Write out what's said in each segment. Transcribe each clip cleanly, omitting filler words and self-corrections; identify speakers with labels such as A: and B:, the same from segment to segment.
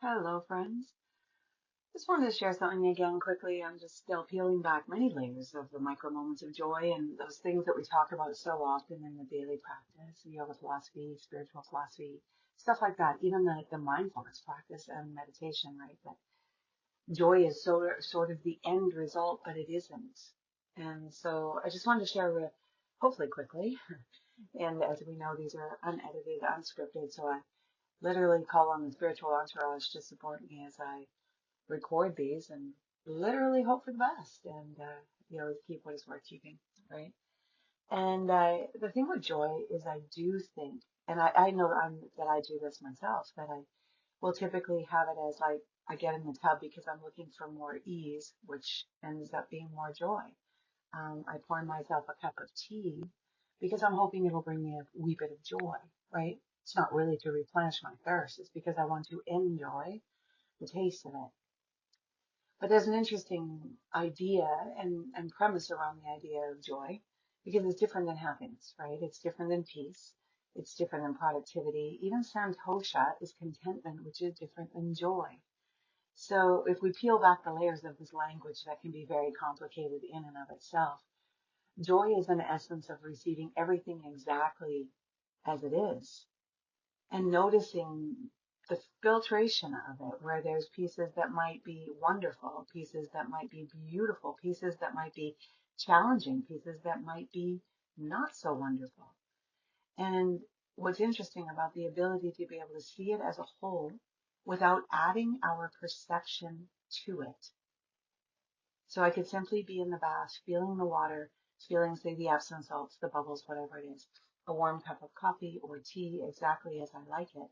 A: Hello, friends. Just wanted to share something again quickly. I'm just still peeling back many layers of the micro moments of joy and those things that we talk about so often in the daily practice, yoga philosophy, spiritual philosophy, stuff like that. Even the mindfulness practice and meditation, right? That joy is sort of the end result, but it isn't. And so I just wanted to share hopefully quickly. And as we know, these are unedited, unscripted. So I literally call on the spiritual entourage to support me as I record these and literally hope for the best and keep what is worth keeping, right? And the thing with joy is I do think, and I know that I do this myself, that I will typically have it as like I get in the tub because I'm looking for more ease, which ends up being more joy. I pour myself a cup of tea because I'm hoping it'll bring me a wee bit of joy, right? It's not really to replenish my thirst. It's because I want to enjoy the taste of it. But there's an interesting idea and premise around the idea of joy because it's different than happiness, right? It's different than peace. It's different than productivity. Even santosha is contentment, which is different than joy. So if we peel back the layers of this language that can be very complicated in and of itself, joy is an essence of receiving everything exactly as it is and noticing the filtration of it, where there's pieces that might be wonderful, pieces that might be beautiful, pieces that might be challenging, pieces that might be not so wonderful. And what's interesting about the ability to be able to see it as a whole without adding our perception to it. So I could simply be in the bath, feeling the water, feeling, say, the Epsom salts, the bubbles, whatever it is, a warm cup of coffee or tea, exactly as I like it,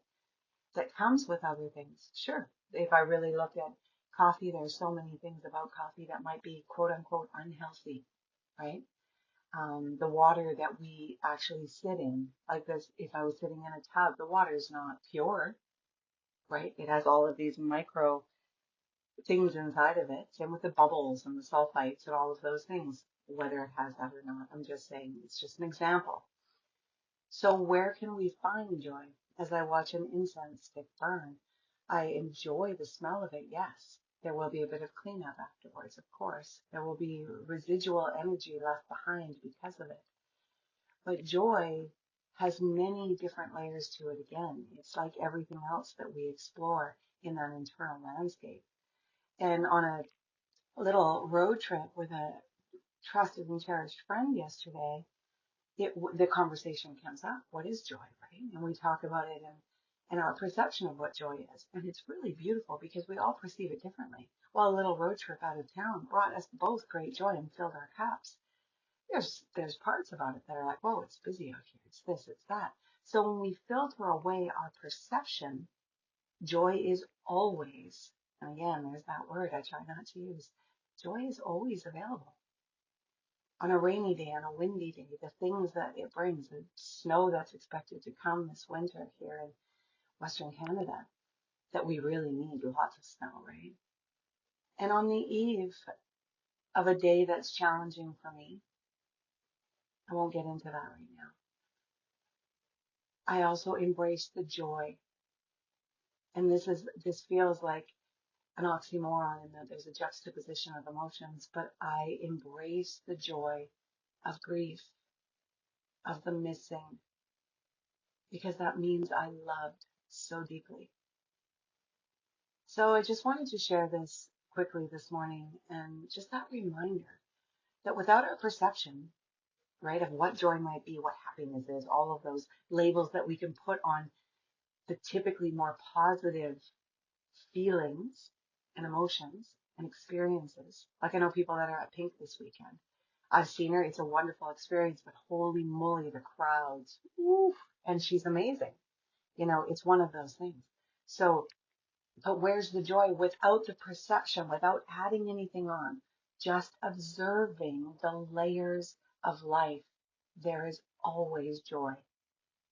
A: that comes with other things. Sure, if I really look at coffee, there's so many things about coffee that might be quote unquote unhealthy, right? The water that we actually sit in, like this, if I was sitting in a tub, the water is not pure, right? It has all of these micro things inside of it. Same with the bubbles and the sulfites and all of those things, whether it has that or not. I'm just saying, it's just an example. So where can we find joy? As I watch an incense stick burn, I enjoy the smell of it, yes. There will be a bit of cleanup afterwards, of course. There will be residual energy left behind because of it. But joy has many different layers to it again. It's like everything else that we explore in that internal landscape. And on a little road trip with a trusted and cherished friend yesterday, the conversation comes up. What is joy, right? And we talk about it and our perception of what joy is. And it's really beautiful because we all perceive it differently. While a little road trip out of town brought us both great joy and filled our cups, there's parts about it that are like, whoa, it's busy out here. It's this, it's that. So when we filter away our perception, joy is always, and again, there's that word I try not to use, joy is always available. On a rainy day, on a windy day, the things that it brings, the snow that's expected to come this winter here in Western Canada, that we really need lots of snow, right? And on the eve of a day that's challenging for me, I won't get into that right now. I also embrace the joy. And this feels like an oxymoron in that there's a juxtaposition of emotions, but I embrace the joy of grief, of the missing, because that means I loved so deeply. So I just wanted to share this quickly this morning and just that reminder that without our perception, right, of what joy might be, what happiness is, all of those labels that we can put on the typically more positive feelings and emotions and experiences. Like I know people that are at Pink this weekend. I've seen her. It's a wonderful experience, but holy moly, the crowds. Woo, and she's amazing. It's one of those things. So, but where's the joy without the perception, without adding anything on? Just observing the layers of life. There is always joy.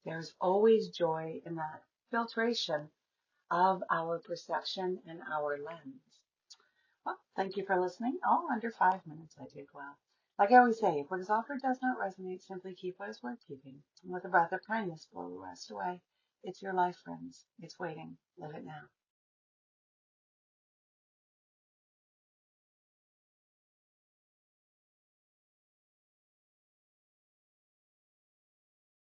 A: There's always joy in that filtration of our perception and our lens. Well, thank you for listening. Oh, under 5 minutes, I did well. Like I always say, if what is offered does not resonate, simply keep what is worth keeping. And with a breath of kindness, blow the rest away. It's your life, friends. It's waiting. Live it now.